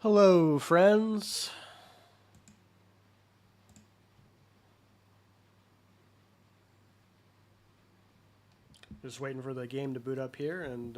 Hello, friends. Just waiting for the game to boot up here, and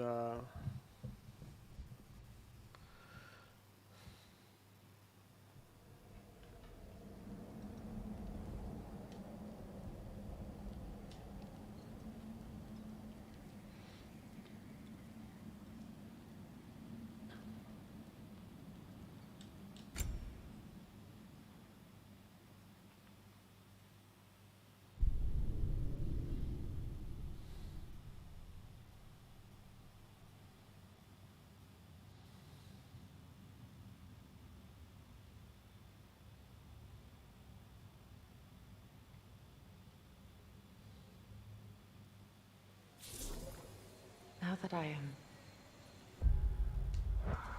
Now that I am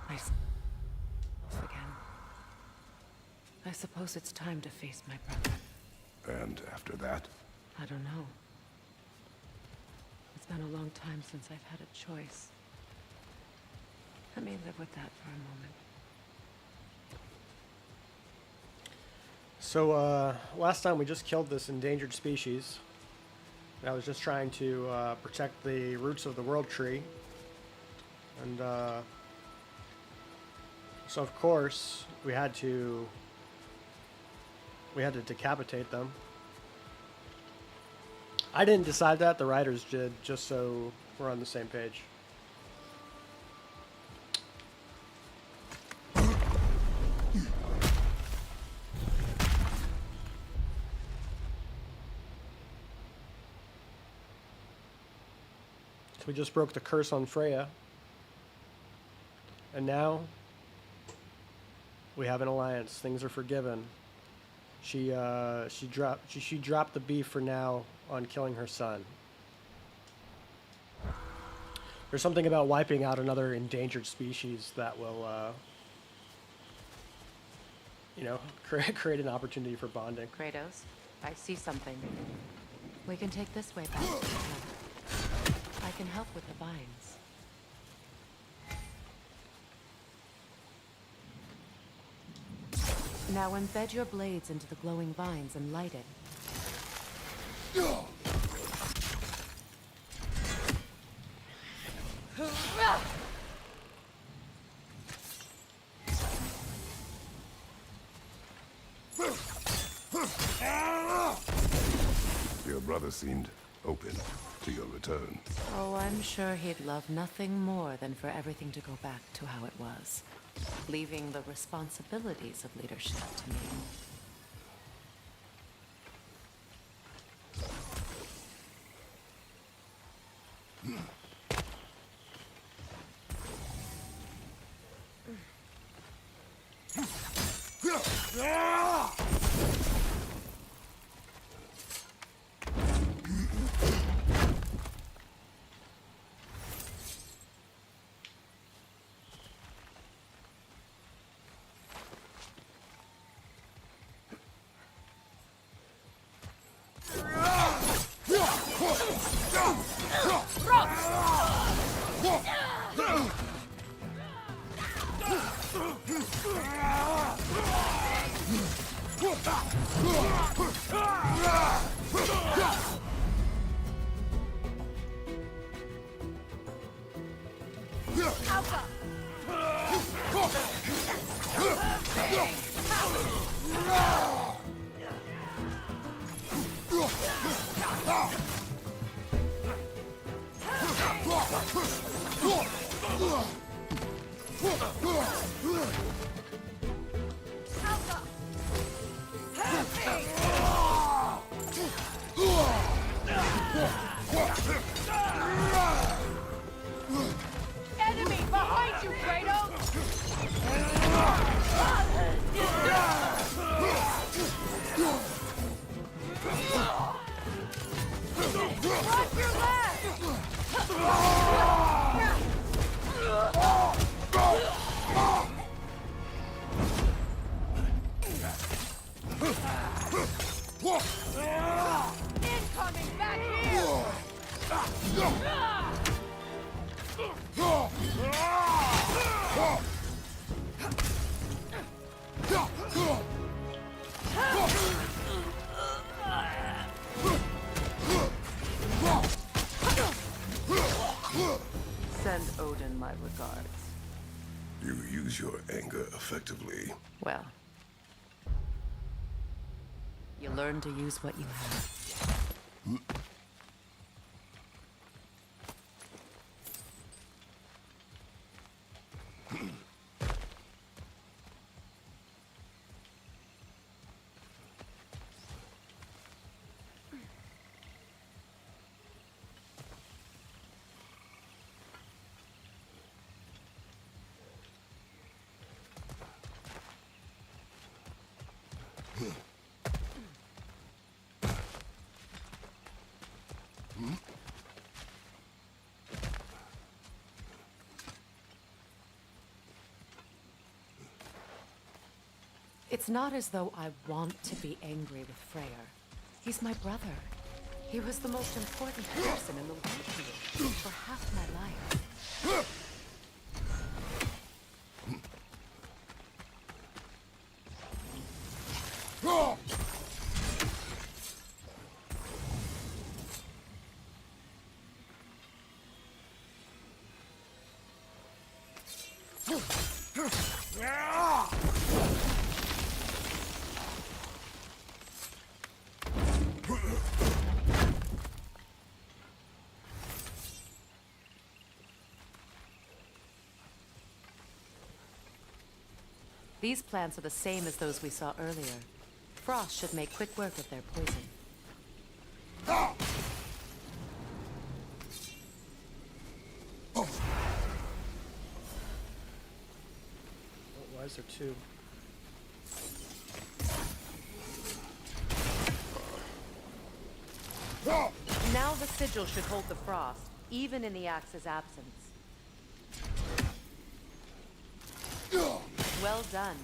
myself again, I suppose it's time to face my brother. And after that? I don't know. It's been a long time since I've had a choice. Let me live with that for a moment. so last time we just killed this endangered species. I was just trying to protect the roots of the world tree, and so of course we had to decapitate them. I didn't decide that; the writers did, just so we're on the same page. We just broke the curse on Freya. And now we have an alliance. Things are forgiven. She dropped the beef for now on killing her son. There's something about wiping out another endangered species that will create an opportunity for bonding. Kratos, I see something. We can take this way back to the camp. I can help with the vines. Now embed your blades into the glowing vines and light it. Your brother seemed open to your return. Oh, I'm sure he'd love nothing more than for everything to go back to how it was, leaving the responsibilities of leadership to me. Enemy behind you, Kratos! Watch your left! Incoming back here! my regards. You use your anger effectively. Well, you learn to use what you have. It's not as though I want to be angry with Freyr. He's my brother. He was the most important person in the world to me for half my life. These plants are the same as those we saw earlier. Frost should make quick work of their poison. Why is there two? Now the sigil should hold the frost, even in the axe's absence. Well done.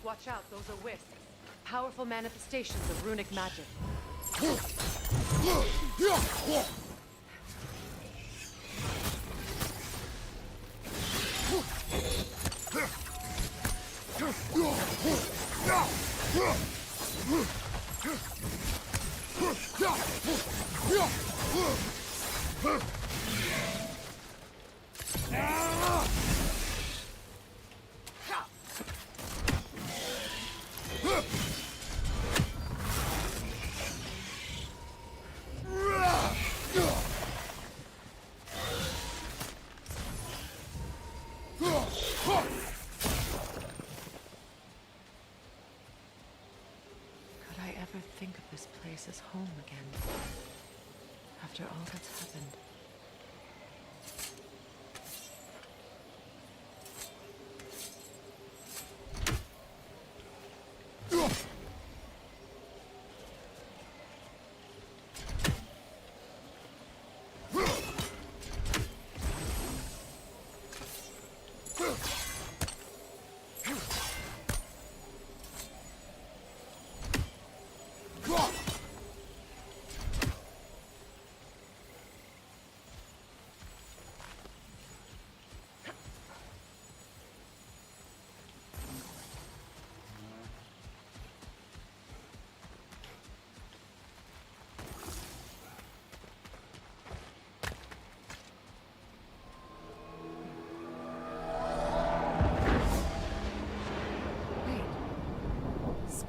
Watch out, those are wisps. Powerful manifestations of runic magic. Think of this place as home again, after all that's happened.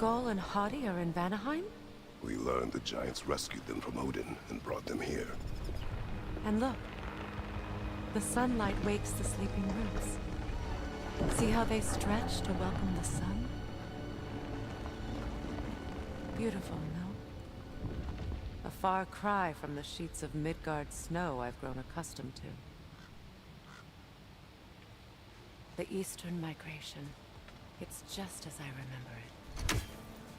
Skull and Hati are in Vanaheim? We learned the giants rescued them from Odin and brought them here. And look, the sunlight wakes the sleeping roots. See how they stretch to welcome the sun? Beautiful, no? A far cry from the sheets of Midgard snow I've grown accustomed to. The Eastern Migration. It's just as I remember it.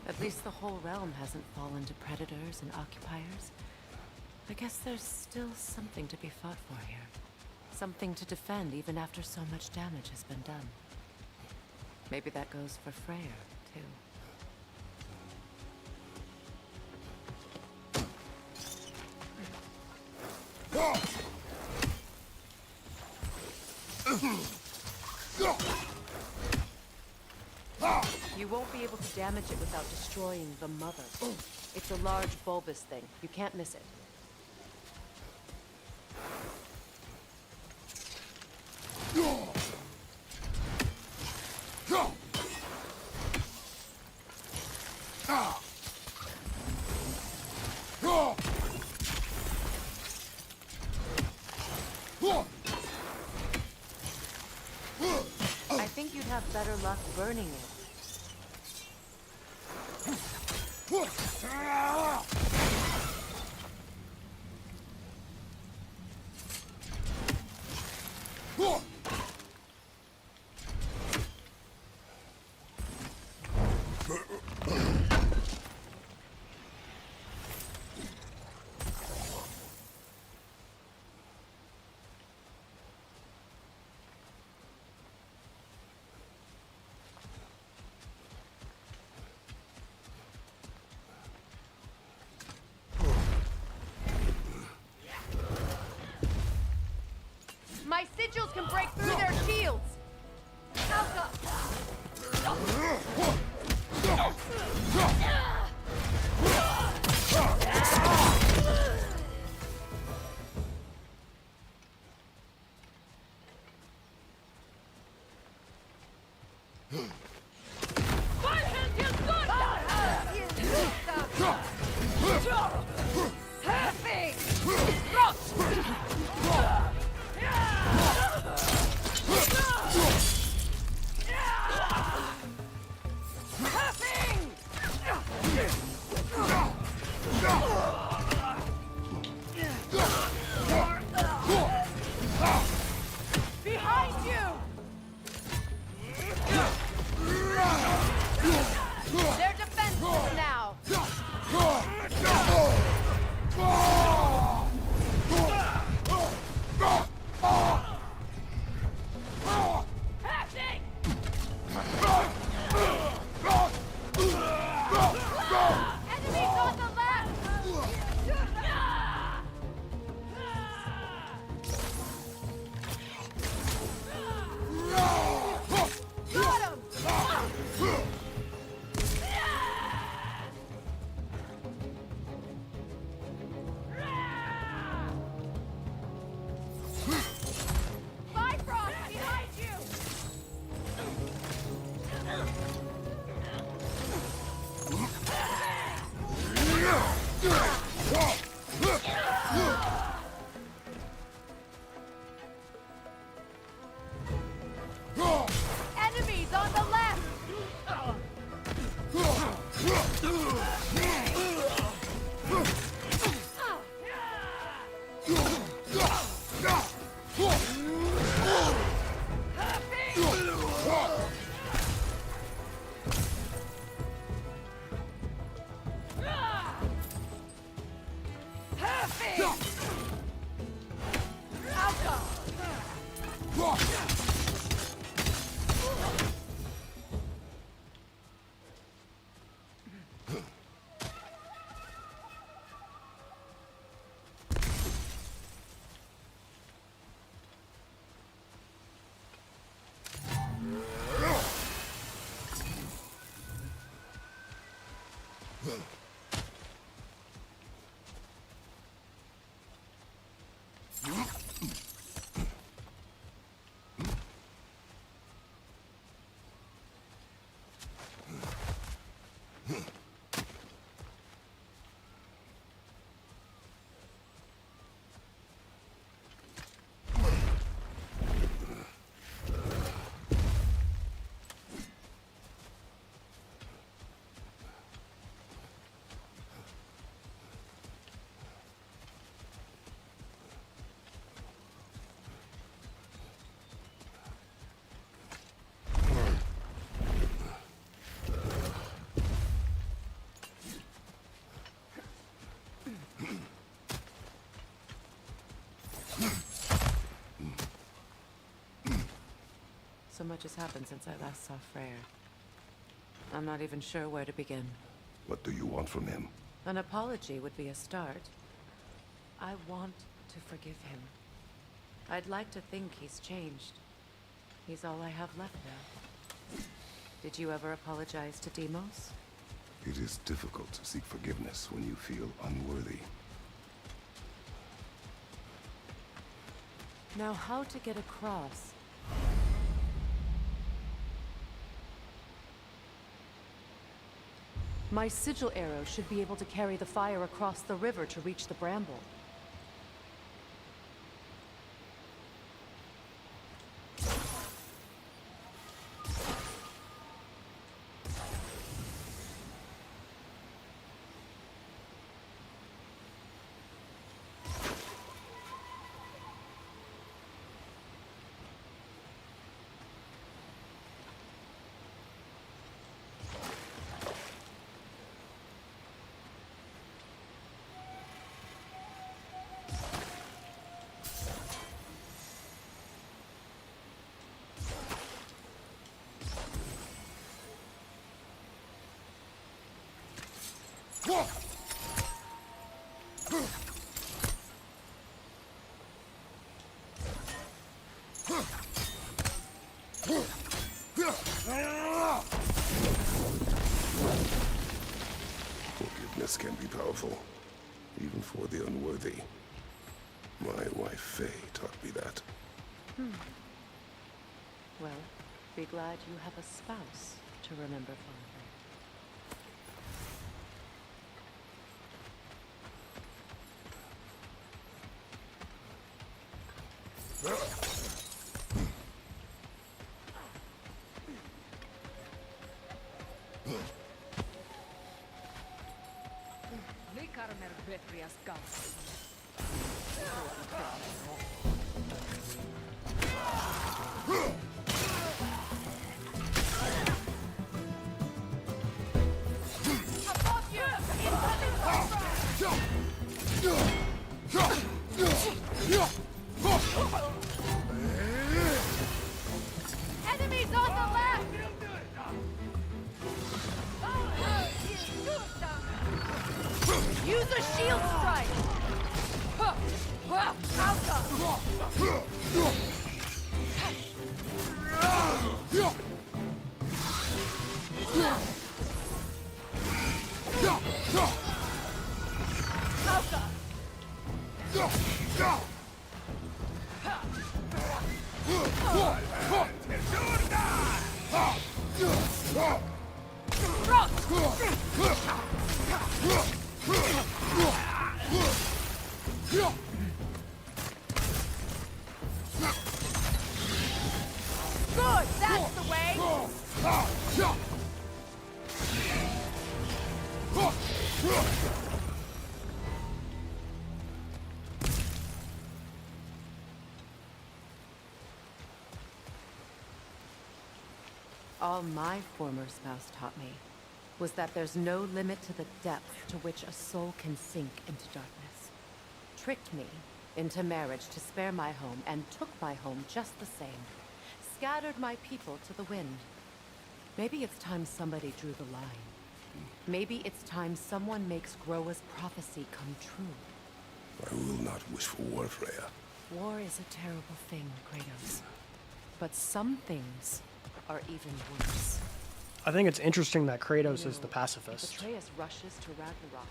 At least the whole realm hasn't fallen to predators and occupiers. I guess there's still something to be fought for here. Something to defend even after so much damage has been done. Maybe that goes for Freyr, too. You won't be able to damage it without destroying the mother. It's a large bulbous thing. You can't miss it. I think you'd have better luck burning it. My sigils can break through their shields! Alka! Behind you! They're defenseless now! Enemies on the left! Got him! Bifrost, behind you! Enemies on the left! Perfect! So much has happened since I last saw Freyr. I'm not even sure where to begin. What do you want from him? An apology would be a start. I want to forgive him. I'd like to think he's changed. He's all I have left now. Did you ever apologize to Demos? It is difficult to seek forgiveness when you feel unworthy. Now, how to get across? My sigil arrow should be able to carry the fire across the river to reach the bramble. Forgiveness can be powerful, even for the unworthy. My wife Faye taught me that. Well, be glad you have a spouse to remember fondly. Above you! Incoming enemies on the left! Use a shield strike! Good, that's the way! All my former spouse taught me was that there's no limit to the depth to which a soul can sink into darkness. Tricked me into marriage to spare my home and took my home just the same. Scattered my people to the wind. Maybe it's time somebody drew the line. Maybe it's time someone makes Groa's prophecy come true. I will not wish for war, Freya. War is a terrible thing, Kratos. But some things are even worse. I think it's interesting that Kratos is No. the pacifist. If Atreus rushes to Ragnarok,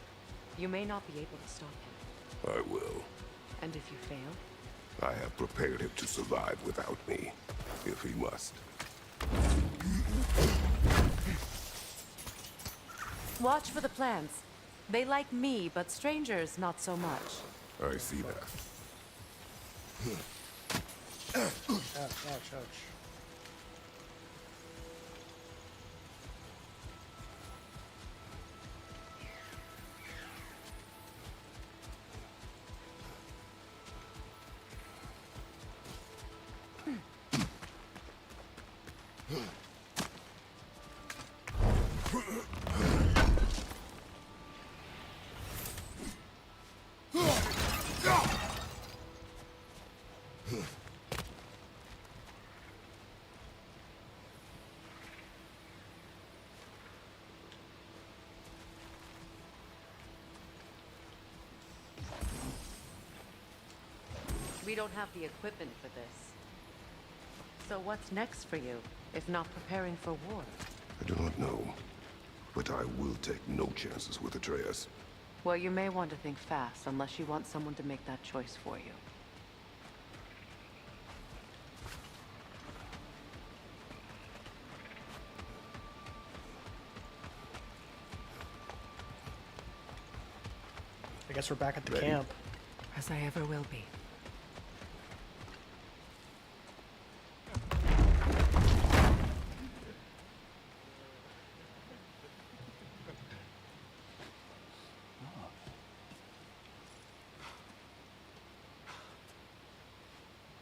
you may not be able to stop him. I will. And if you fail, I have prepared him to survive without me, if he must. watch for the plants. They like me, but strangers not so much. I see that. Ouch, ouch, ouch. We don't have the equipment for this. So what's next for you, if not preparing for war? I do not know, but I will take no chances with Atreus. Well, you may want to think fast, unless you want someone to make that choice for you. I guess we're back at the Ready. camp. As I ever will be.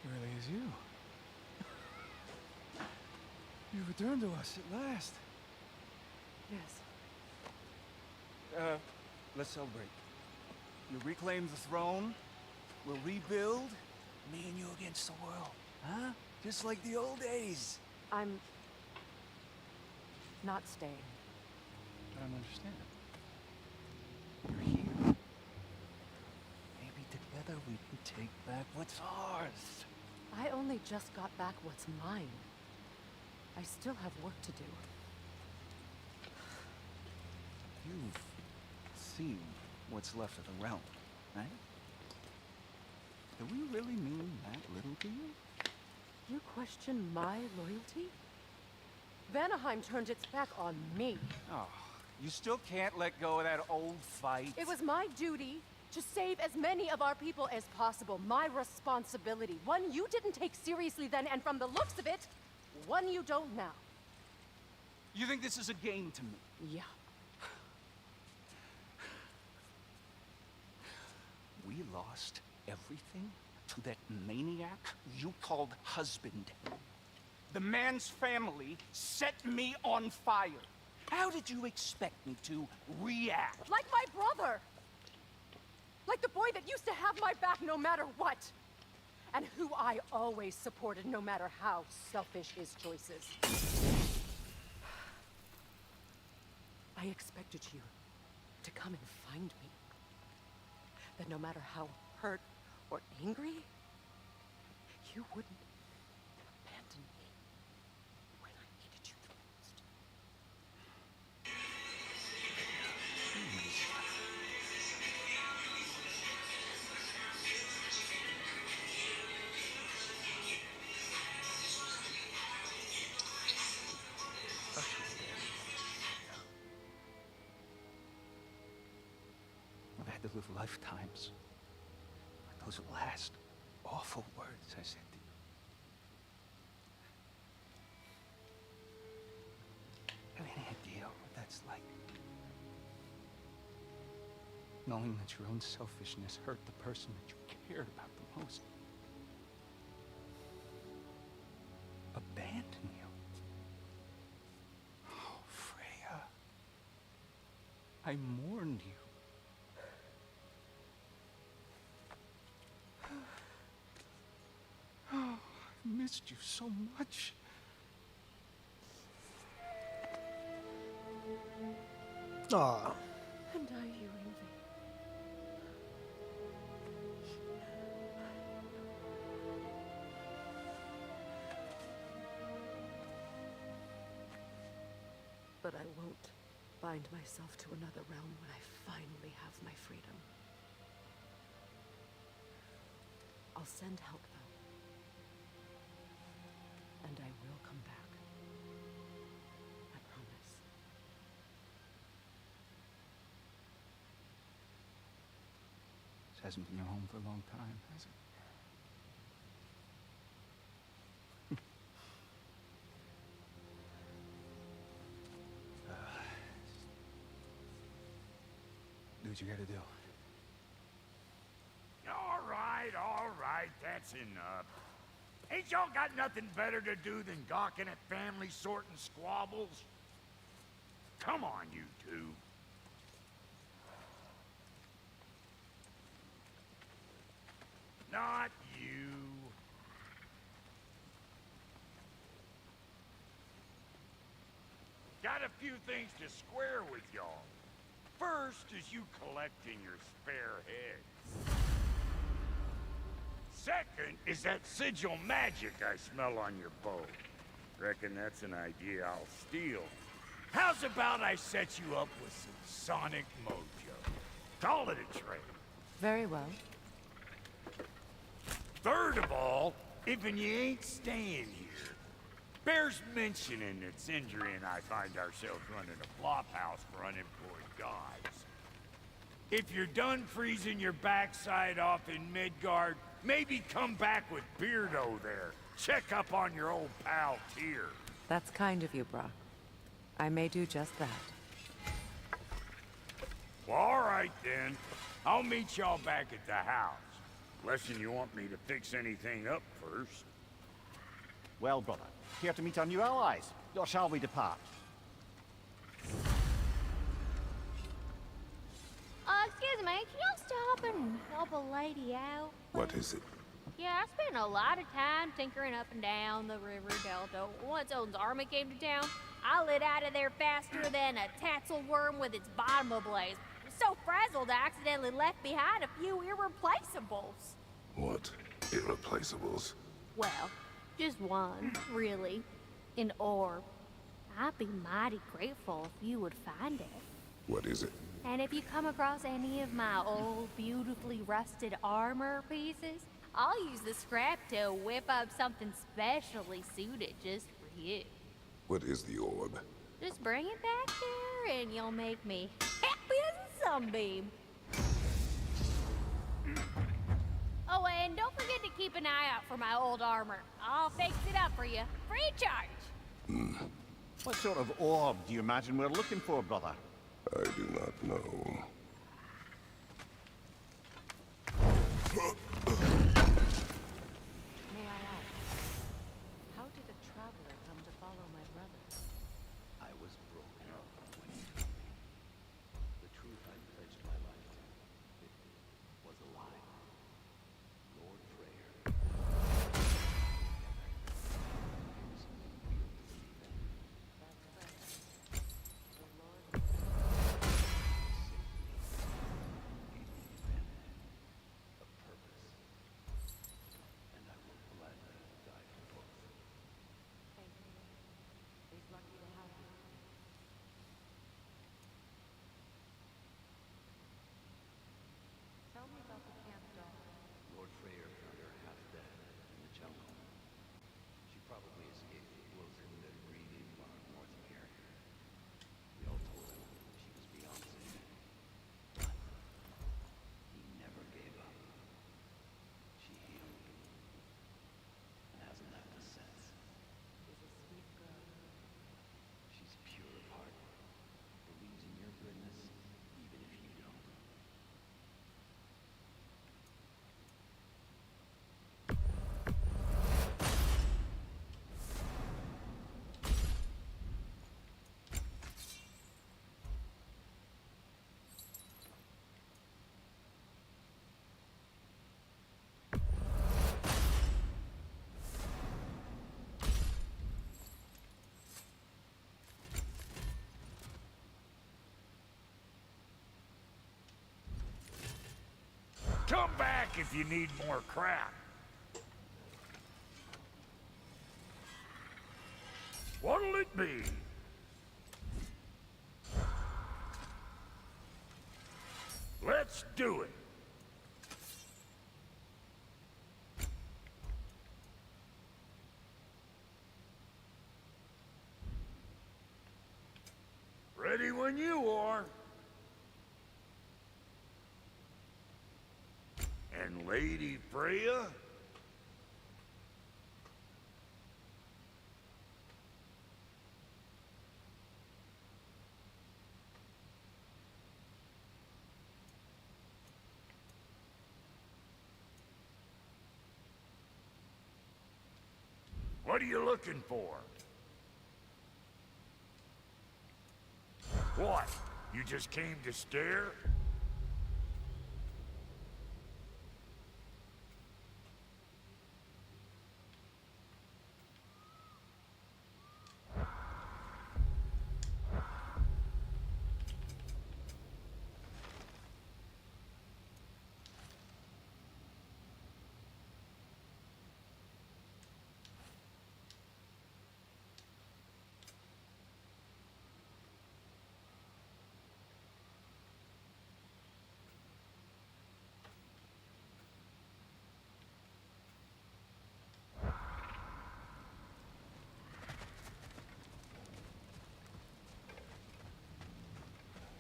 It really is you. You returned to us at last. Yes. Let's celebrate. You reclaim the throne. We'll rebuild. Me and you against the world. Huh? Just like the old days. I'm... not staying. I don't understand. You're here. Maybe together we can take back what's ours. I only just got back what's mine. I still have work to do. You've seen what's left of the realm, right? Do we really mean that little to you? You question my loyalty? Vanaheim turned its back on me. Oh, you still can't let go of that old fight? It was my duty to save as many of our people as possible. My responsibility. One you didn't take seriously then, and from the looks of it, one you don't now. You think this is a game to me? Yeah. We lost everything to that maniac you called husband. The man's family set me on fire. How did you expect me to react? Like my brother! Like the boy that used to have my back no matter what! And who I always supported no matter how selfish his choices. I expected you to come and find me. That no matter how hurt or angry, you wouldn't abandon me when I needed you the most. I've had to live lifetimes with those last awful words I said to you. Have any idea what that's like? Knowing that your own selfishness hurt the person that you cared about the most. Abandon you. Oh, Freya. I mourned you. Oh, I missed you so much. Aw. And I you envy. But I won't bind myself to another realm when I finally have my freedom. I'll send help, though. And I will come back. I promise. This hasn't been your home for a long time, has it? Do what you gotta do. All right, that's enough. Ain't y'all got nothing better to do than gawking at family sorting squabbles? Come on, you two. Not you. Got a few things to square with y'all. First is you collecting your spare heads. Second is that sigil magic I smell on your bow. Reckon that's an idea I'll steal. How's about I set you up with some sonic mojo? Call it a trade. Very well. Third of all, if you ain't staying here, bears mentioning that Sindri and I find ourselves running a flophouse for unemployed guys. If you're done freezing your backside off in Midgard, maybe come back with Beardo there. Check up on your old pal Tyr. That's kind of you, Brock. I may do just that. Well, all right then. I'll meet y'all back at the house. Unless you want me to fix anything up first. Well, brother, here to meet our new allies. Or shall we depart? Excuse me, can y'all stop and help a lady out? What is it? Yeah, I spent a lot of time tinkering up and down the river delta. Once Odin's army came to town, I lit out of there faster than a tassel worm with its bottom ablaze. So frazzled I accidentally left behind a few irreplaceables. What? Irreplaceables? Well, just one, really. An orb. I'd be mighty grateful if you would find it. What is it? And if you come across any of my old, beautifully rusted armor pieces, I'll use the scrap to whip up something specially suited just for you. What is the orb? Just bring it back here and you'll make me happy as a sunbeam. Oh, and don't forget to keep an eye out for my old armor. I'll fix it up for you, free of charge. What sort of orb do you imagine we're looking for, brother? I do not know. May I ask, how did a traveler come to follow my brother? I was broken when he took me. The truth I pledged my life to, it was a lie. Lord Freyr. That's right. The Lord A purpose. And I will gladly die for both. thank you. He's lucky to have you. Tell me about the camp dog. Lord Freyr found her half dead in the jungle. She probably escaped the blows from the breeding far north of here. We all told him she was Beyonce. But he never gave up. She healed and hasn't left us since. Is a sweet girl. She's pure of heart, believes in your goodness, even if you don't. Come back if you need more crap. What'll it be? Let's do it. Ready when you are. And Lady Freya? What are you looking for? What? You just came to stare?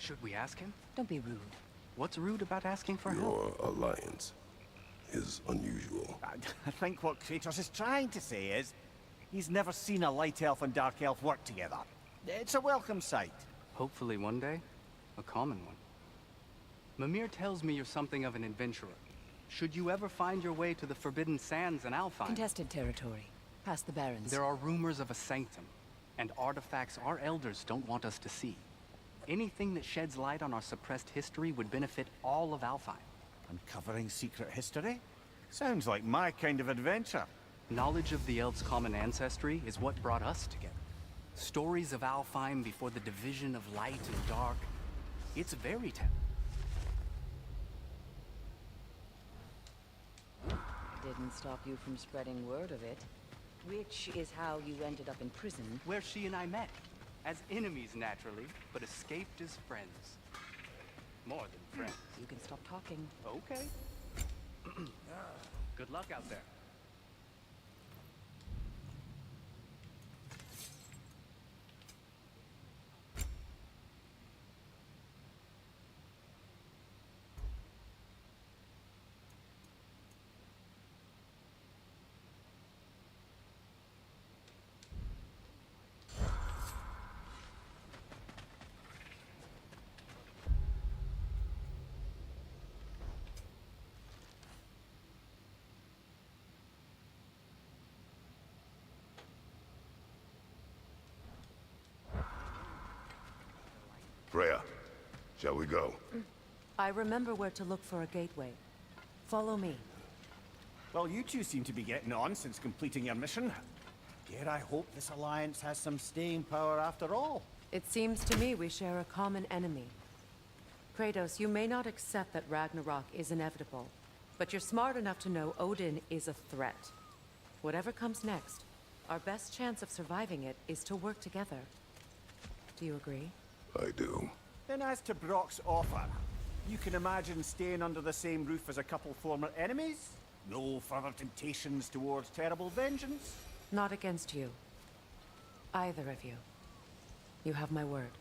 Should we ask him? Don't be rude. What's rude about asking for help? Your alliance is unusual. I think what Kratos is trying to say is, he's never seen a light elf and dark elf work together. It's a welcome sight. Hopefully one day, a common one. Mimir tells me you're something of an adventurer. Should you ever find your way to the Forbidden Sands in Alfheim, Contested territory. Past the Barrens. there are rumors of a sanctum, and artifacts our elders don't want us to see. Anything that sheds light on our suppressed history would benefit all of Alfheim. Uncovering secret history? Sounds like my kind of adventure. Knowledge of the elves' common ancestry is what brought us together. Stories of Alfheim before the division of light and dark. It's very telling. Didn't stop you from spreading word of it. Which is how you ended up in prison. Where she and I met. As enemies, naturally, but escaped as friends. More than friends. You can stop talking. Okay. Good luck out there. Freya, shall we go? I remember where to look for a gateway. Follow me. Well, you two seem to be getting on since completing your mission. Dare I hope this alliance has some staying power after all. It seems to me we share a common enemy. Kratos, you may not accept that Ragnarok is inevitable, but you're smart enough to know Odin is a threat. Whatever comes next, our best chance of surviving it is to work together. Do you agree? I do. Then as to Brock's offer, you can imagine staying under the same roof as a couple former enemies? No further temptations towards terrible vengeance? Not against you. Either of you. You have my word.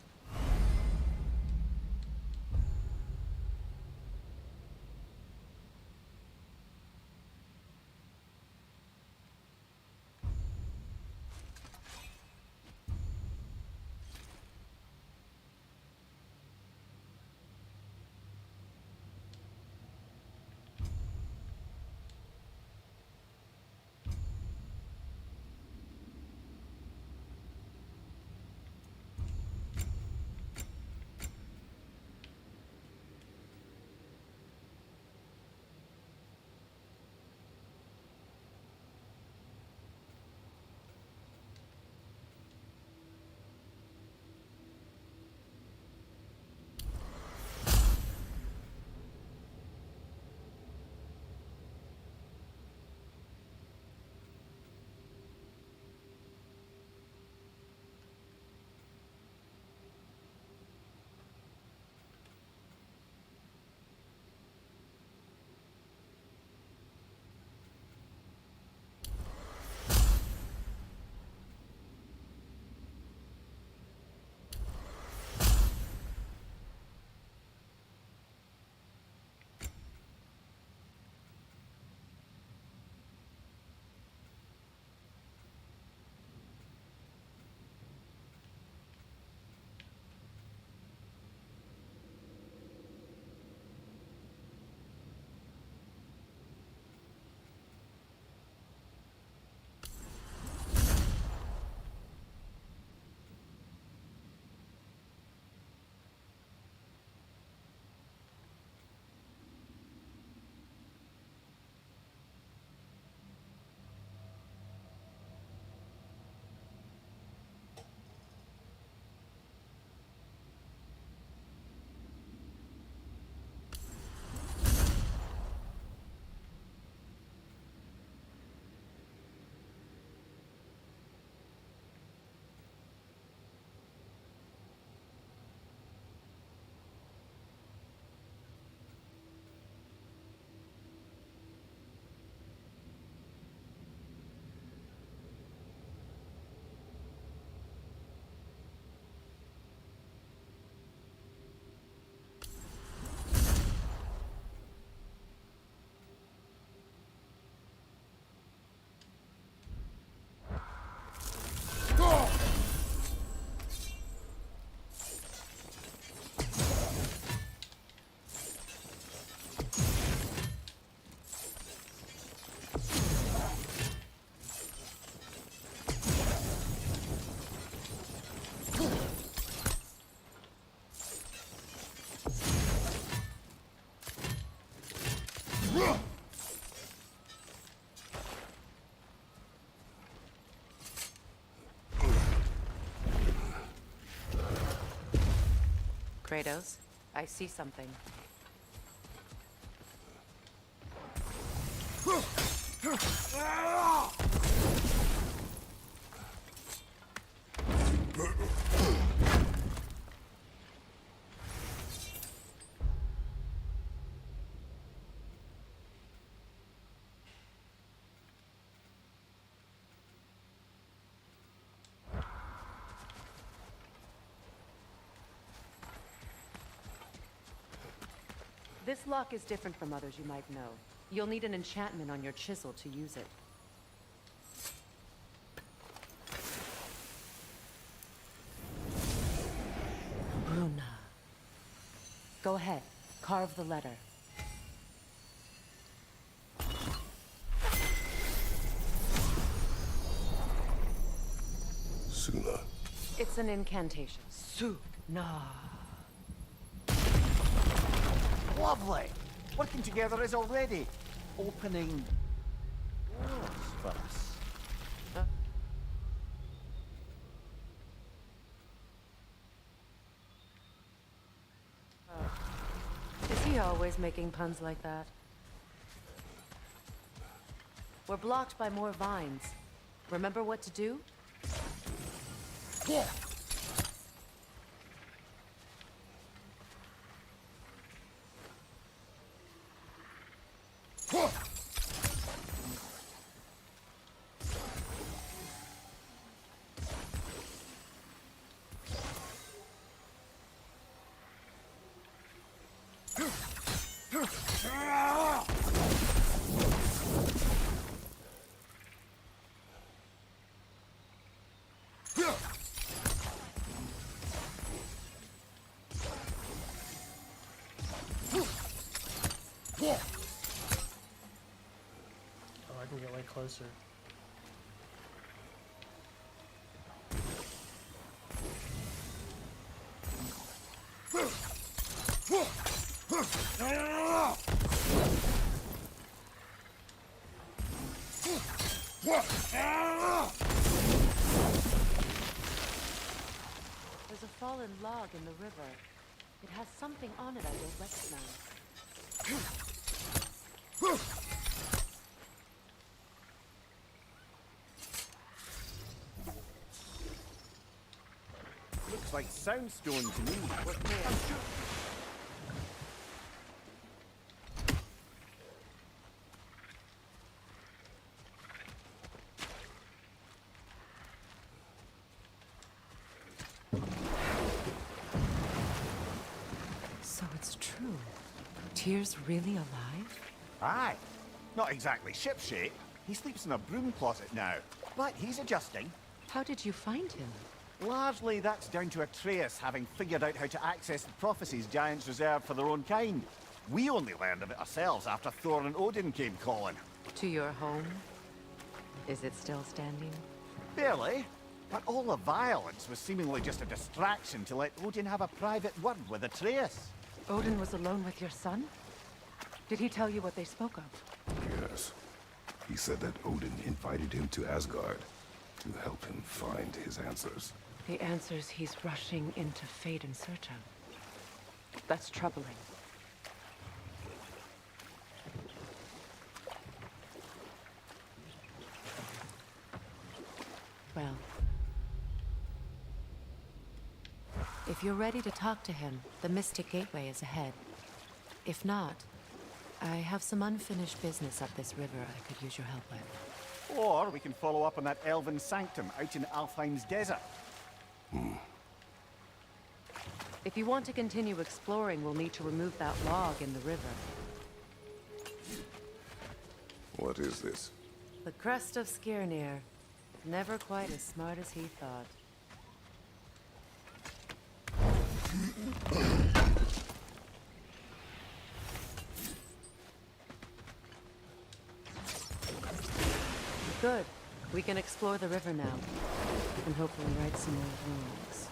Kratos, I see something. This lock is different from others you might know. You'll need an enchantment on your chisel to use it. Bruna. Go ahead. Carve the letter. Suna. It's an incantation. Suna. Lovely! Working together is already opening doors for us. Is he always making puns like that? We're blocked by more vines. Remember what to do? Yeah. Oh, I can get way closer. There's a fallen log in the river. It has something on it I don't recognize. Looks like soundstone to me. We're clear. So it's true. Tyr's really alive? Aye. Not exactly shipshape. He sleeps in a broom closet now. But he's adjusting. How did you find him? Largely, that's down to Atreus having figured out how to access the prophecies giants reserved for their own kind. We only learned of it ourselves after Thor and Odin came calling. To your home? Is it still standing? Barely. But all the violence was seemingly just a distraction to let Odin have a private word with Atreus. Odin was alone with your son? Did he tell you what they spoke of? Yes. He said that Odin invited him to Asgard to help him find his answers. The answers he's rushing into fate in search of. That's troubling. Well, if you're ready to talk to him, the Mystic Gateway is ahead. If not, I have some unfinished business up this river I could use your help with. Or we can follow up on that elven sanctum out in Alfheim's desert. If you want to continue exploring, we'll need to remove that log in the river. What is this? The crest of Skirnir. Never quite as smart as he thought. Good. We can explore the river now. And hopefully right some more wrongs.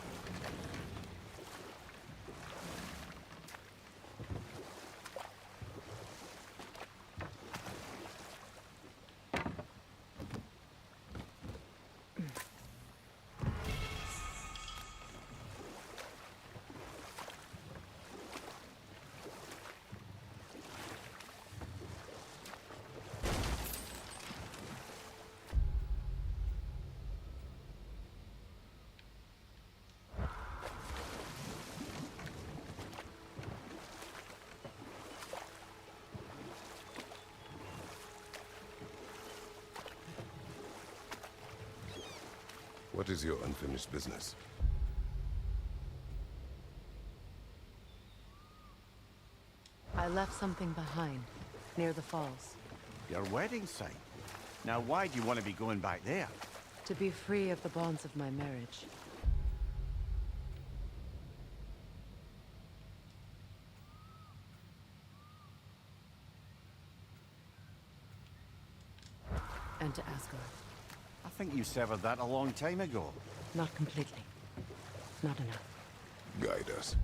What is your unfinished business? I left something behind, near the falls. Your wedding site. Now, why do you want to be going back there? To be free of the bonds of my marriage. And to Asgard. I think you severed that a long time ago. Not completely. Not enough. Guide us.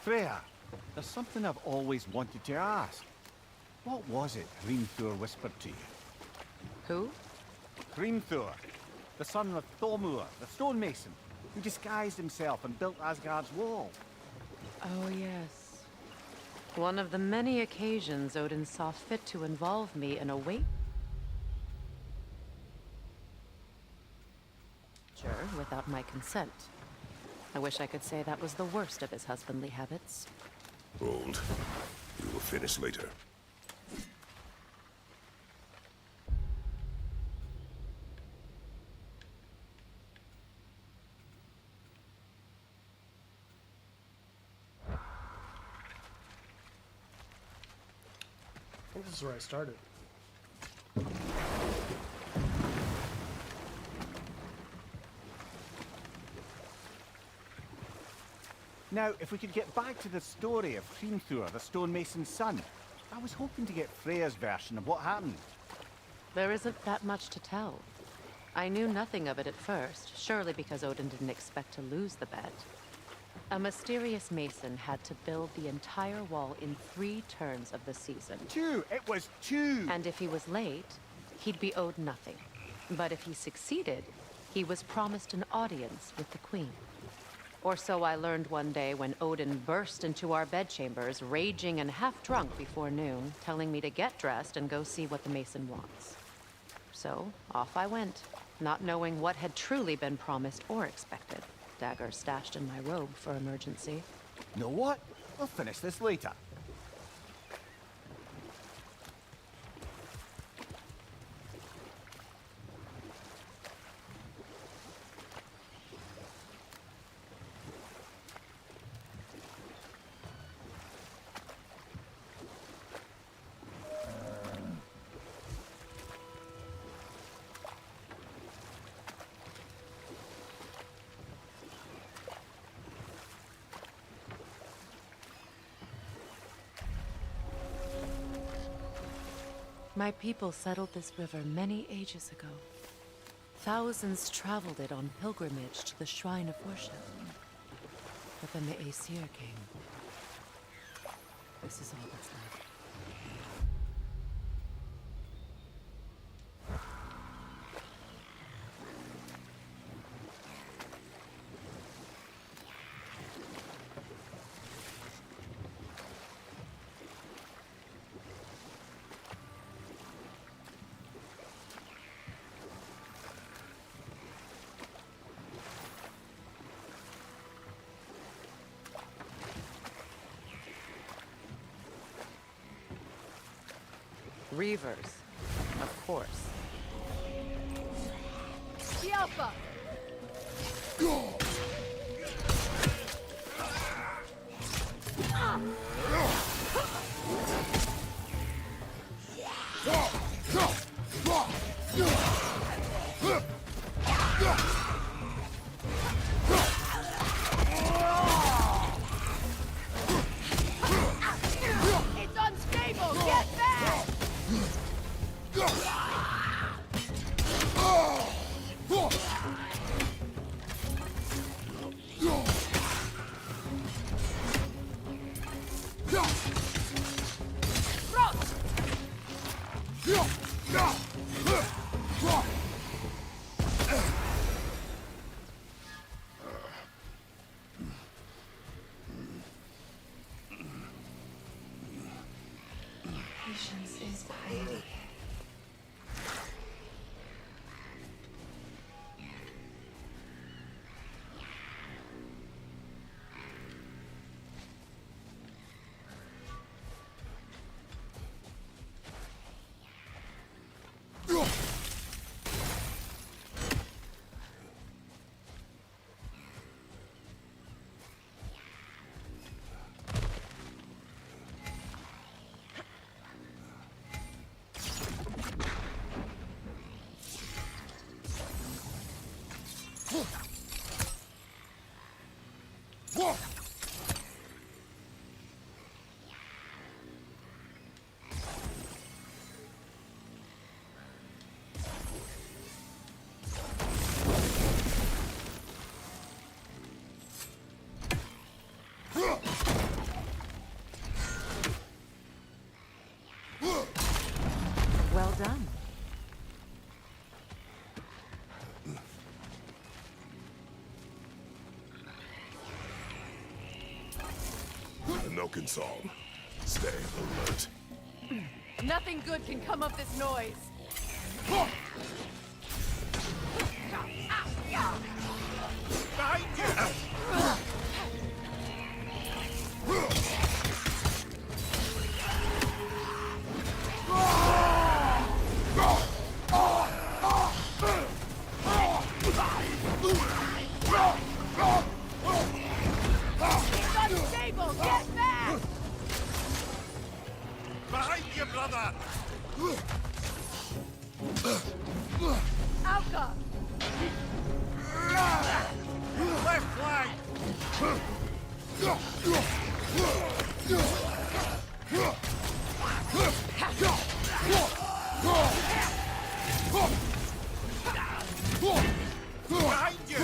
Freya, there's something I've always wanted to ask. What was it Hrimthur whispered to you? Who? Hrimthur, the son of Thormur, the stonemason, who disguised himself and built Asgard's wall. Oh, yes. One of the many occasions Odin saw fit to involve me in a wager without my consent. I wish I could say that was the worst of his husbandly habits. Hold. We will finish later. I think this is where I started. Now, if we could get back to the story of Hrimthur, the stonemason's son, I was hoping to get Freya's version of what happened. There isn't that much to tell. I knew nothing of it at first, surely because Odin didn't expect to lose the bet. A mysterious mason had to build the entire wall in 3 turns of the season. 2! It was 2! And if he was late, he'd be owed nothing. But if he succeeded, he was promised an audience with the queen. Or so I learned one day when Odin burst into our bedchambers, raging and half drunk before noon, telling me to get dressed and go see what the mason wants. So, off I went, not knowing what had truly been promised or expected. Dagger stashed in my robe for emergency. Know what? We'll finish this later. My people settled this river many ages ago. Thousands traveled it on pilgrimage to the shrine of worship. But then the Aesir came. This is all that's left. Reavers, of course. Yelpa! It's unstable! Get back! patience is piety. Well done. No console. Stay alert. Nothing good can come of this noise. Behind you! It's unstable! Get back! Behind you, brother! Alka! Left flank! Behind you!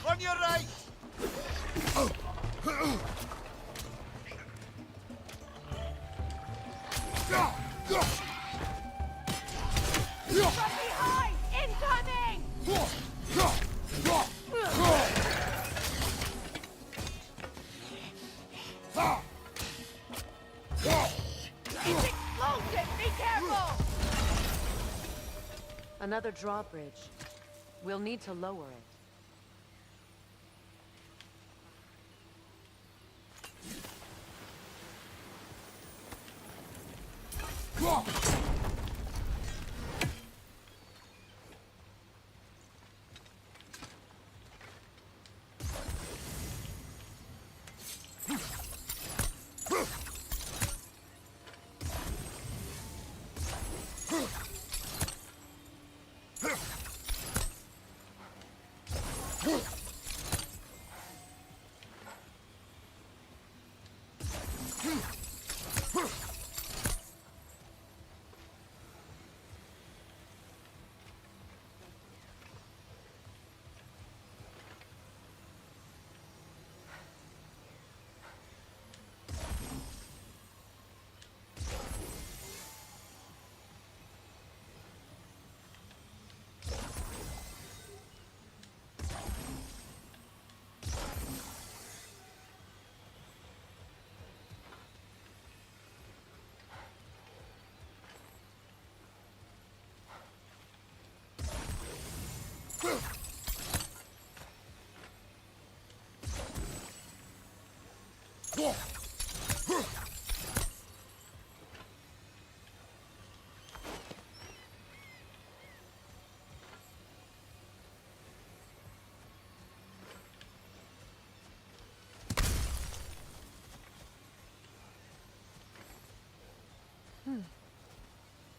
On your right! From behind! Incoming! It's explosive! Be careful! Another drawbridge. We'll need to lower it.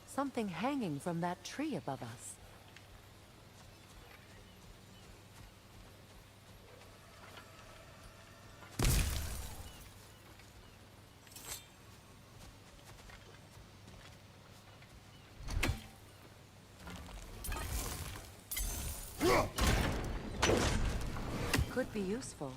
Something hanging from that tree above us. could be useful.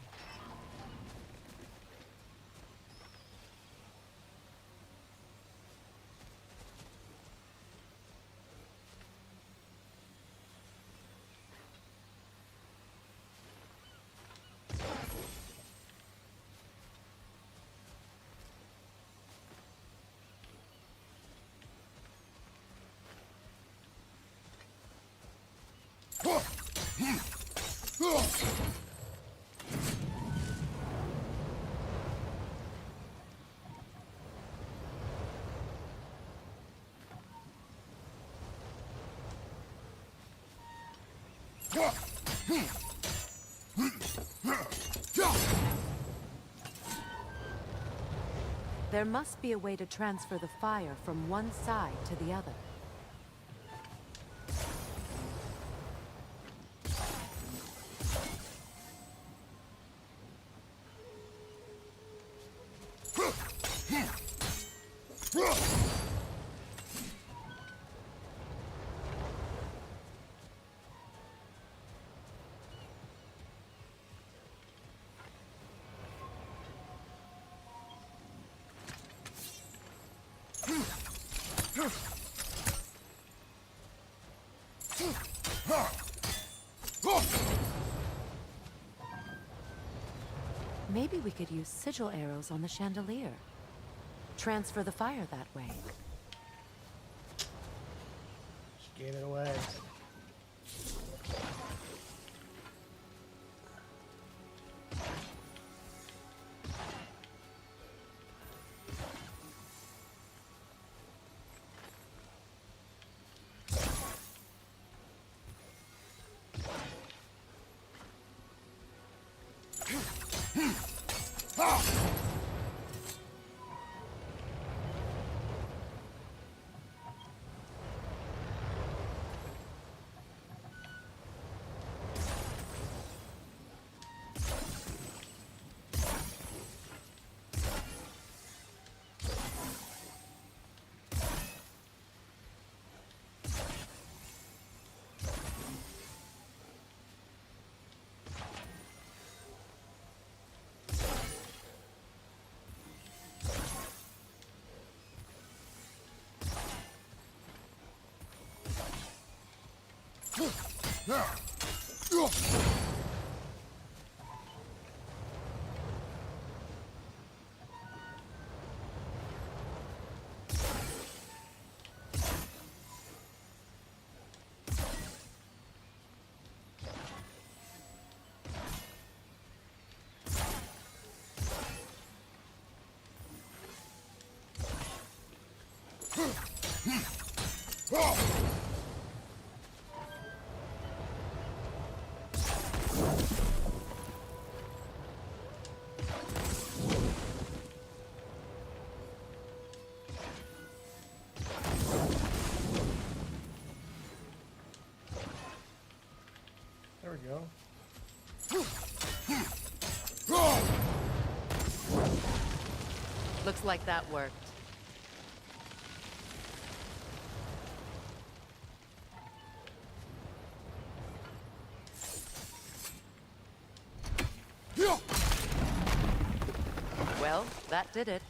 There must be a way to transfer the fire from one side to the other. Maybe we could use sigil arrows on the chandelier. Transfer the fire that way. She gave it away. There we go. Looks like that worked. Well, that did it.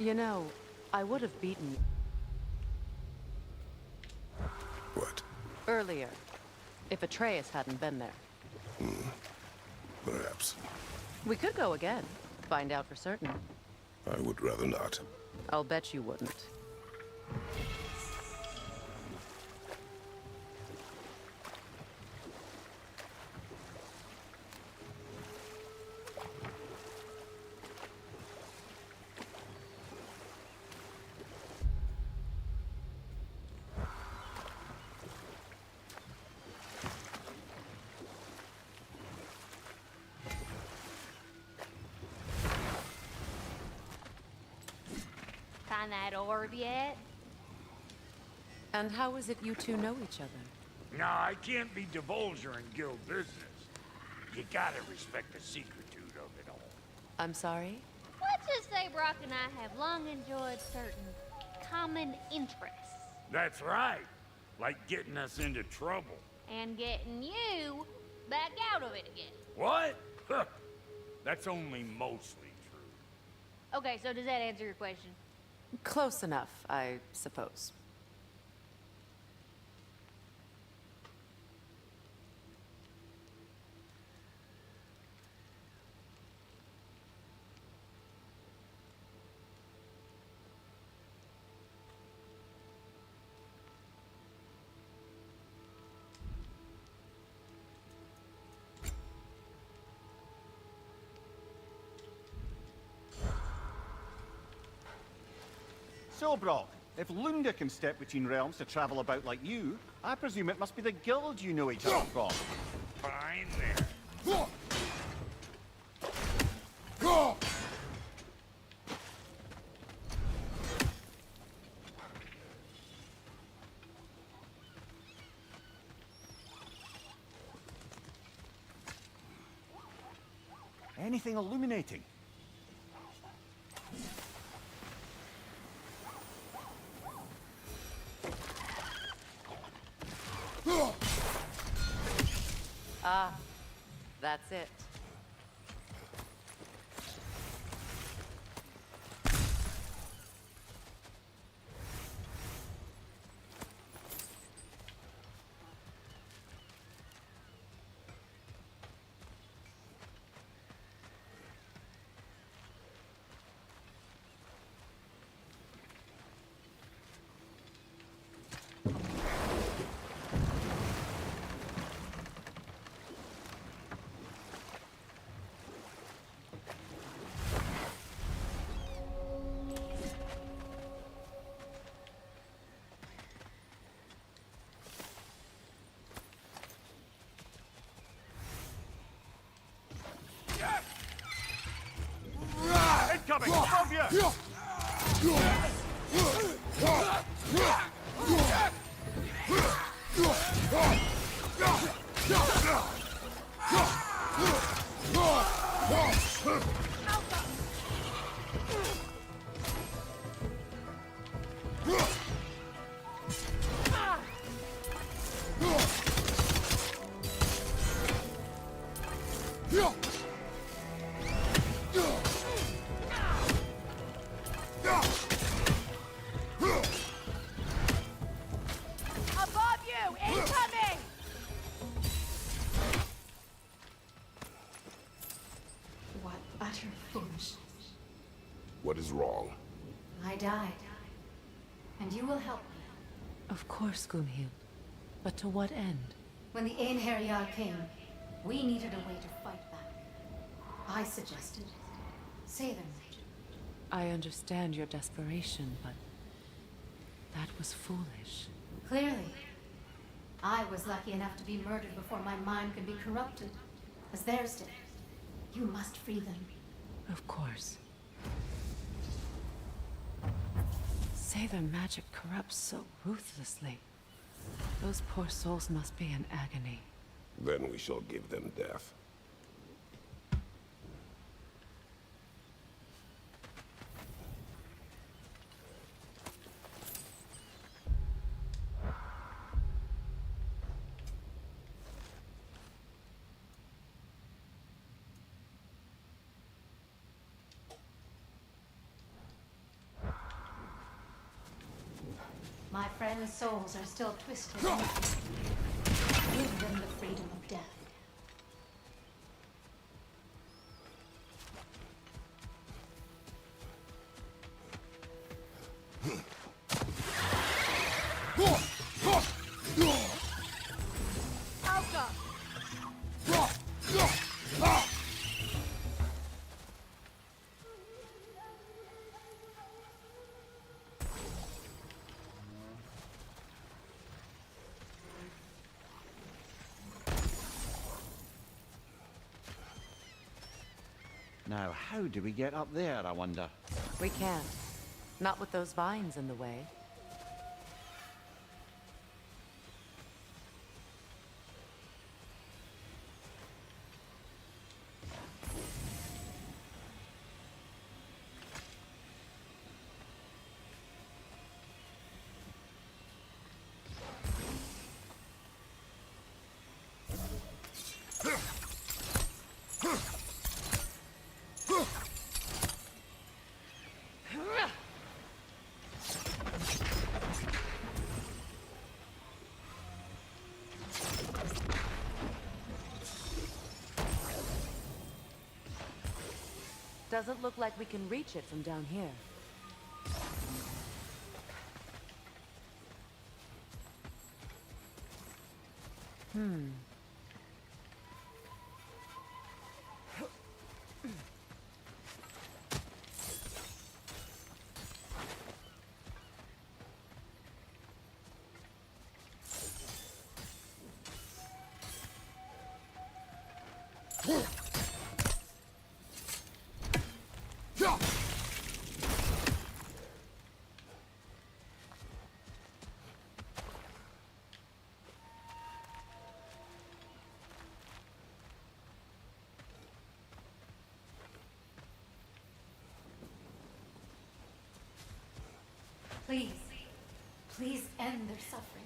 You know, I would have beaten you What? earlier, if Atreus hadn't been there. Perhaps. We could go again, find out for certain. I would rather not. I'll bet you wouldn't. Find that orb yet? And how is it you two know each other? No, I can't be divulger in guild business. You gotta respect the secretude of it all. I'm sorry? Let's just say Brock and I have long enjoyed certain common interests. That's right. Like getting us into trouble. And getting you back out of it again. What? Huh. That's only mostly true. Okay, so does that answer your question? Close enough, I suppose. So, Brock, if Lunda can step between realms to travel about like you, I presume it must be the guild you know each other from. Fine there. Anything illuminating? Ah, that's it. Incoming! Above you! Above you! Incoming! What utter foolishness. What is wrong? I died. And you will help me. Of course, Gunhild. But to what end? When the Einherjar came, we needed a way to fight back. I suggested say their magic. I understand your desperation, but that was foolish. Clearly. I was lucky enough to be murdered before my mind could be corrupted, as theirs did. You must free them. Of course. Say their magic corrupts so ruthlessly. Those poor souls must be in agony. Then we shall give them death. My friends' souls are still twisted. Give them the freedom of death. Now, how do we get up there, I wonder? We can't. Not with those vines in the way. Doesn't look like we can reach it from down here. Please, please end their suffering.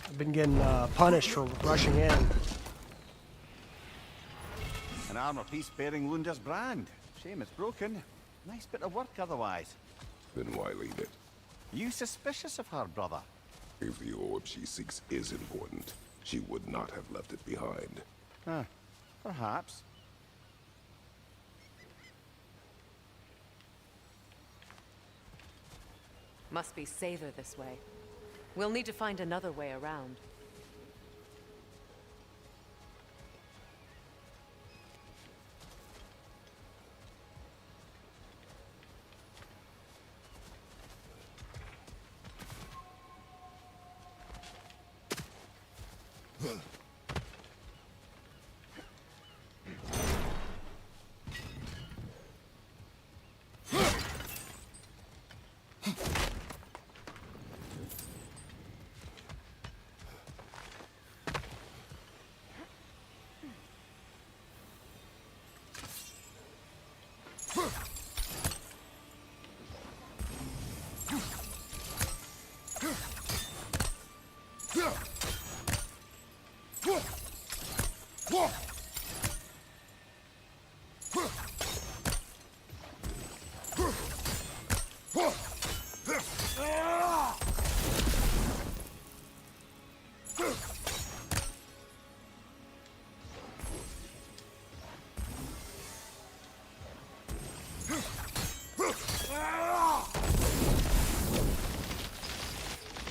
I've been getting punished for rushing in. An armor piece bearing Lunda's brand. Shame it's broken. Nice bit of work otherwise. Then why leave it? You suspicious of her, brother? If the orb she seeks is important, she would not have left it behind. Huh. Perhaps. Must be safer this way. We'll need to find another way around.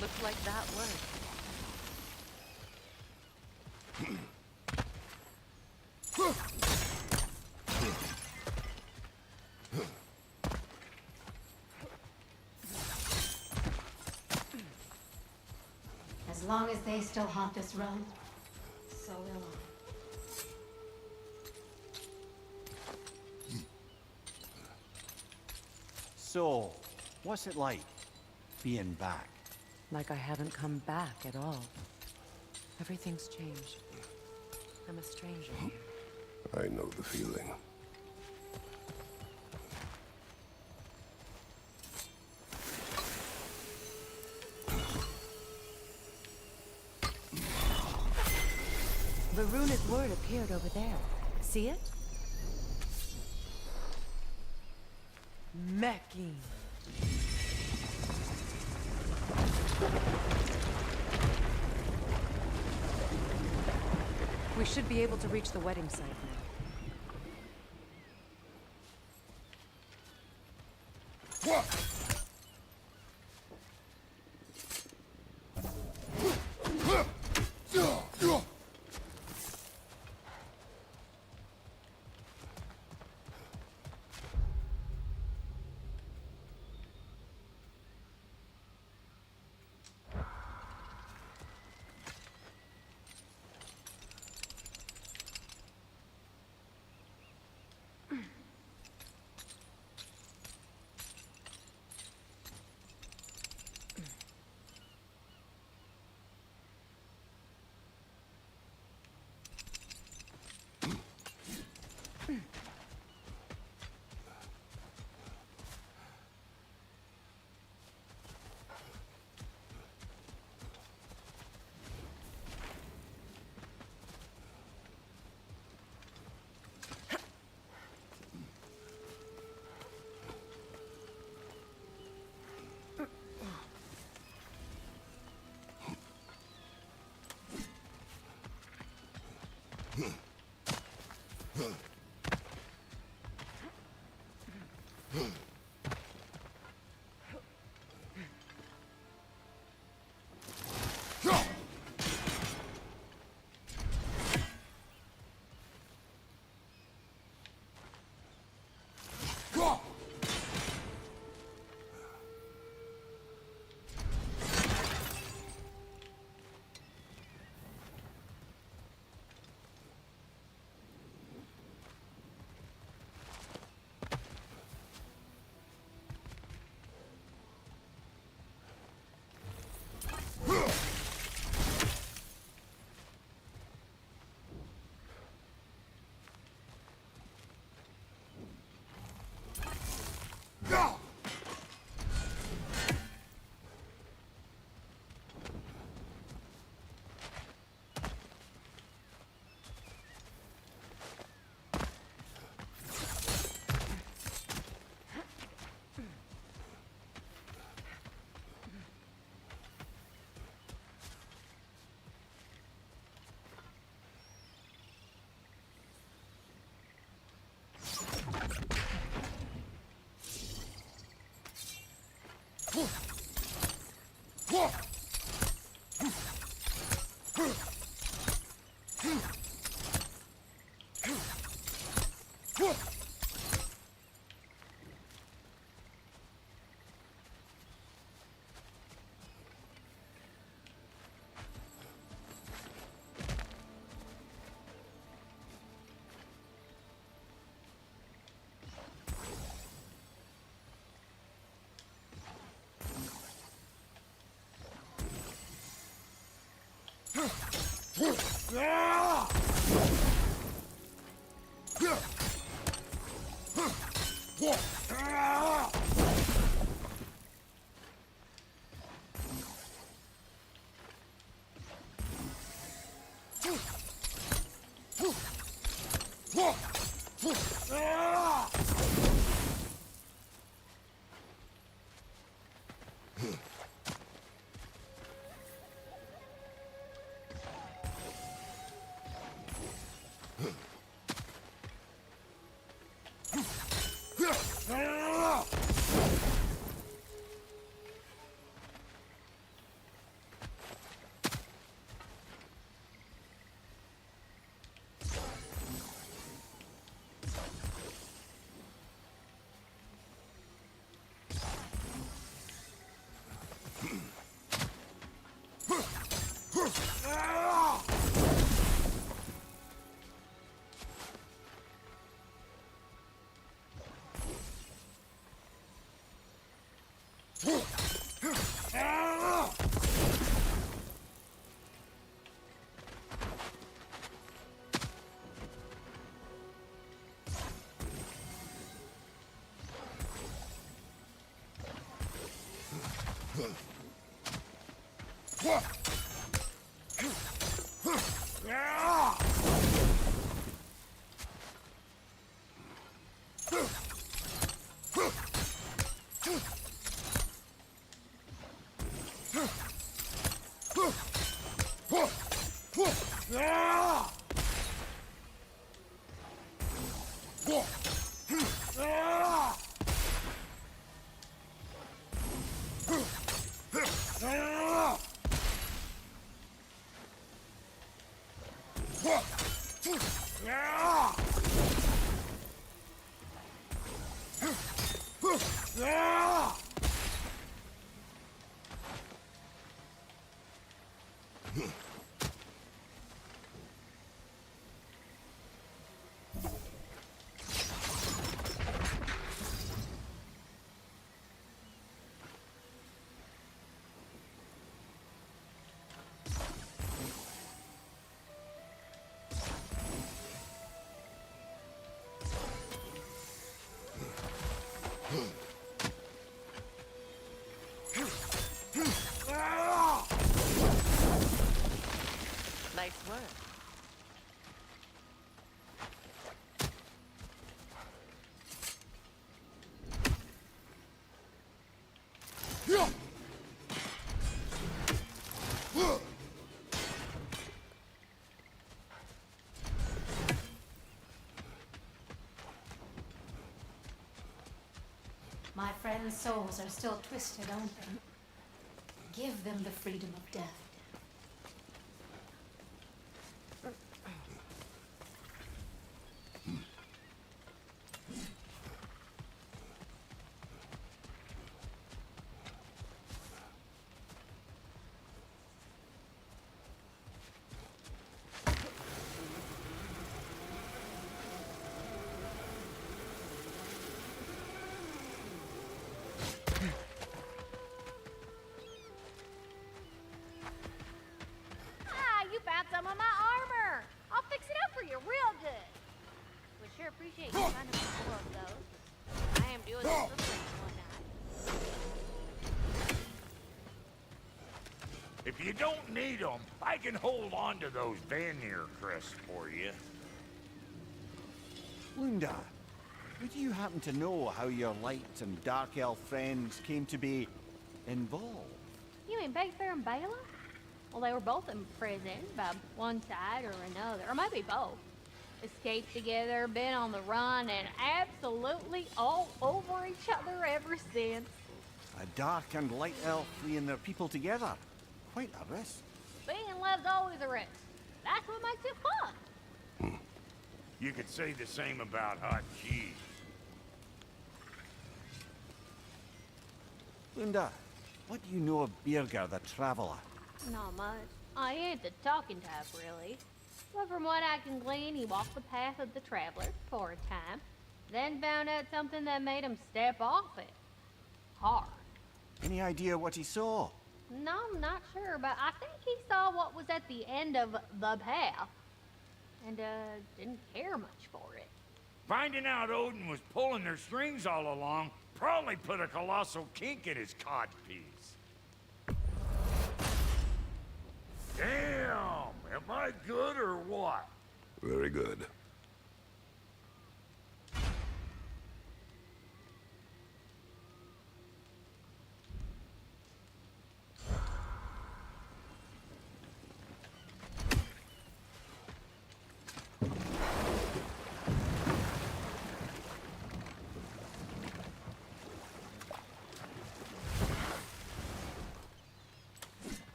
Looks like that worked. As long as they still haunt this realm, so will I. So, what's it like, being back? Like I haven't come back at all. Everything's changed. I'm a stranger here. I know the feeling. The runic word appeared over there. See it? Mecking. We should be able to reach the wedding site now. What? Nice work. My friends' souls are still twisted, aren't they? Give them the freedom of death. You found some of my armor. I'll fix it up for you real good. Would sure appreciate you finding me more of those. I am doing this for free one night. If you don't need them, I can hold on to those Vanir crests for you. Lunda, would you happen to know how your light and dark elf friends came to be involved? You mean Baitfair and Bela? Well, they were both in prison by one side or another, or maybe both. Escaped together, been on the run, and absolutely all over each other ever since. A dark and light elf fleeing their people together. Quite a risk. Being in love's always a risk. That's what makes it fun. You could say the same about hot cheese. Lunda, what do you know of Birger the Traveler? Not much. I ain't the talking type, really. But from what I can glean, he walked the path of the traveler for a time, then found out something that made him step off it. Hard. Any idea what he saw? No, I'm not sure, but I think he saw what was at the end of the path. And, didn't care much for it. Finding out Odin was pulling their strings all along probably put a colossal kink in his codpiece. Damn! Am I good or what? Very good.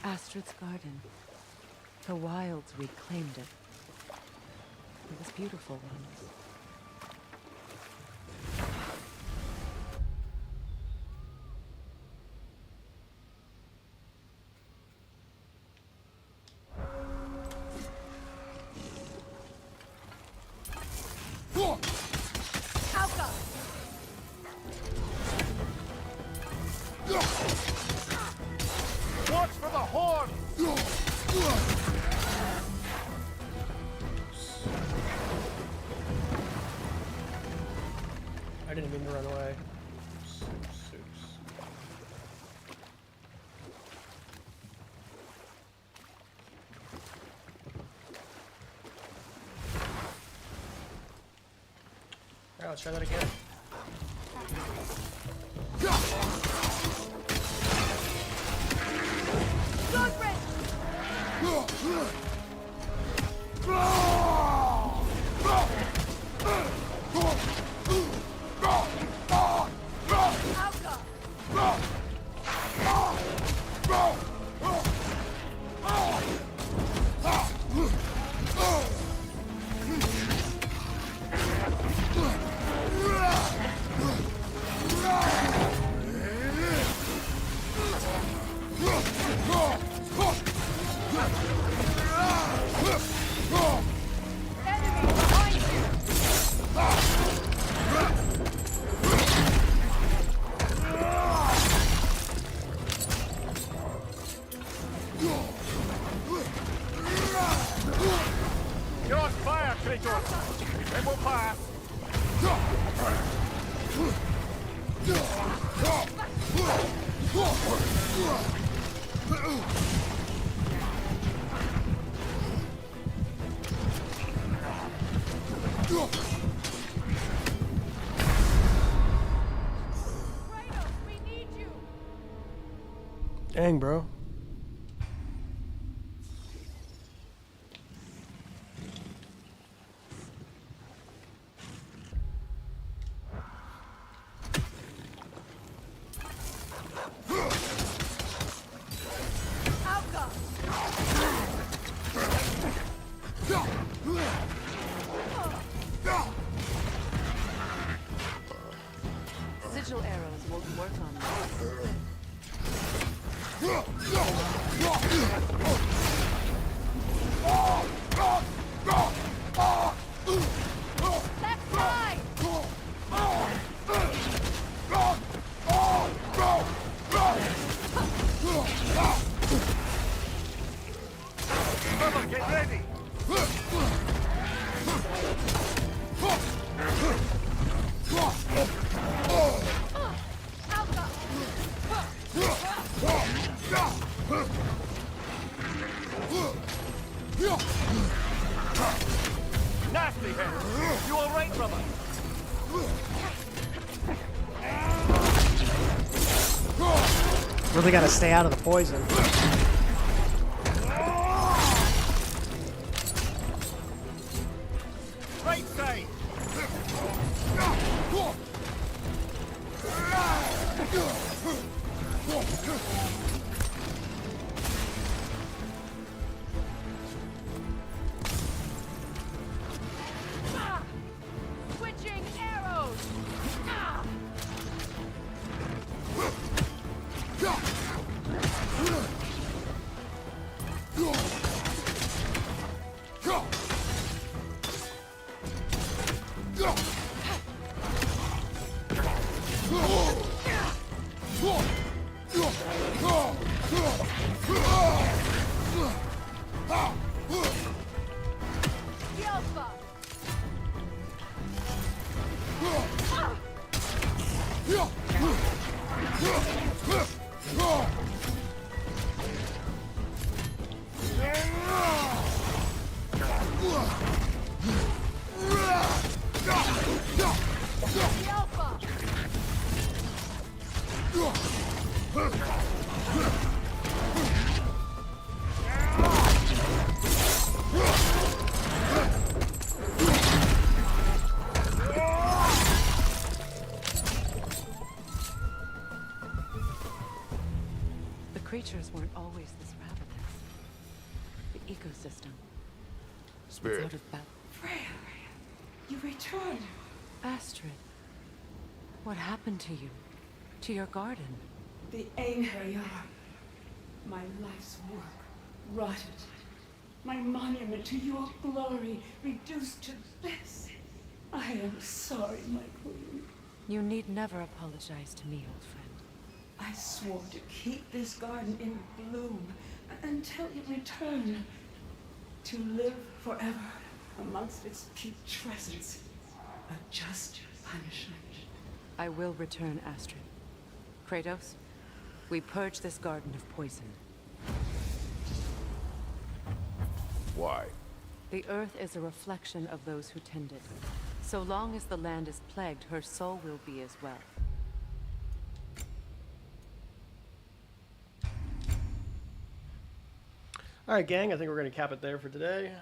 Astrid's garden. The wilds reclaimed it. It was beautiful once. Watch for the horn! I didn't mean to run away. Alright, let's try that again. You're on fire, Kratos! Then we'll pass! Dang, bro. Sigil arrows won't work on this. Left side! Mother, get ready! Nasty head! You alright, brother? Really gotta stay out of the poison. Right side! Switching arrows! creatures weren't always this ravenous. The ecosystem. It's Spirit. out of balance. Freya, you returned. Astrid, what happened to you? To your garden? The Einherjar. My life's work rotted. My monument to your glory reduced to this. I am sorry, my queen. You need never apologize to me, old friend. I swore to keep this garden in bloom until you return. To live forever amongst its putrescence. A just punishment. I will return, Astrid. Kratos, we purge this garden of poison. Why? The earth is a reflection of those who tend it. So long as the land is plagued, her soul will be as well. All right, gang, I think we're going to cap it there for today.